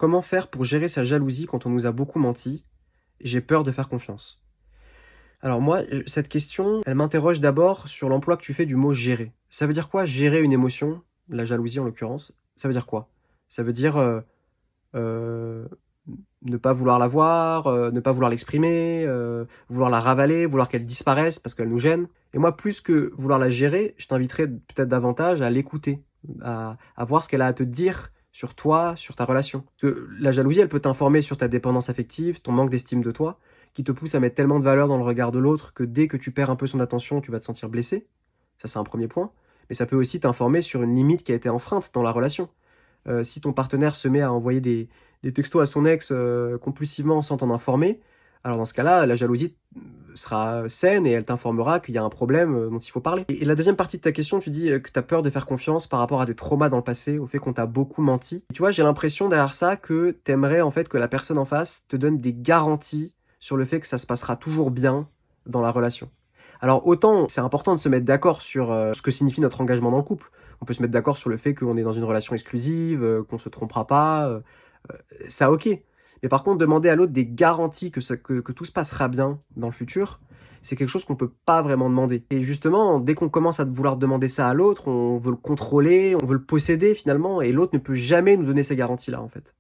Comment faire pour gérer sa jalousie quand on nous a beaucoup menti? J'ai peur de faire confiance. Alors moi, cette question, elle m'interroge d'abord sur l'emploi que tu fais du mot gérer. Ça veut dire quoi gérer une émotion? La jalousie en l'occurrence. Ça veut dire quoi? Ça veut dire euh, ne pas vouloir la voir, ne pas vouloir l'exprimer, vouloir la ravaler, vouloir qu'elle disparaisse parce qu'elle nous gêne. Et moi, plus que vouloir la gérer, je t'inviterais peut-être davantage à l'écouter, à voir ce qu'elle a à te dire sur toi, sur ta relation. Parce que la jalousie, elle peut t'informer sur ta dépendance affective, ton manque d'estime de toi, qui te pousse à mettre tellement de valeur dans le regard de l'autre que dès que tu perds un peu son attention, tu vas te sentir blessé. Ça, c'est un premier point. Mais ça peut aussi t'informer sur une limite qui a été enfreinte dans la relation. Si ton partenaire se met à envoyer des textos à son ex compulsivement sans t'en informer, alors dans ce cas-là, la jalousie sera saine et elle t'informera qu'il y a un problème dont il faut parler. Et la deuxième partie de ta question, tu dis que tu as peur de faire confiance par rapport à des traumas dans le passé, au fait qu'on t'a beaucoup menti. Et tu vois, j'ai l'impression derrière ça que t'aimerais en fait que la personne en face te donne des garanties sur le fait que ça se passera toujours bien dans la relation. Alors autant c'est important de se mettre d'accord sur ce que signifie notre engagement dans le couple. On peut se mettre d'accord sur le fait qu'on est dans une relation exclusive, qu'on se trompera pas, ça ok. Mais par contre, demander à l'autre des garanties que tout se passera bien dans le futur, c'est quelque chose qu'on peut pas vraiment demander. Et justement, dès qu'on commence à vouloir demander ça à l'autre, on veut le contrôler, on veut le posséder finalement, et l'autre ne peut jamais nous donner ces garanties-là en fait.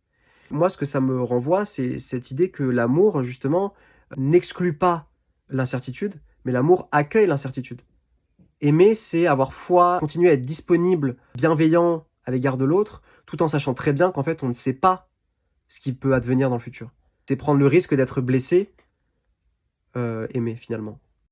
Moi, ce que ça me renvoie, c'est cette idée que l'amour, justement, n'exclut pas l'incertitude, mais l'amour accueille l'incertitude. Aimer, c'est avoir foi, continuer à être disponible, bienveillant à l'égard de l'autre, tout en sachant très bien qu'en fait, on ne sait pas ce qui peut advenir dans le futur. C'est prendre le risque d'être blessé, aimer finalement.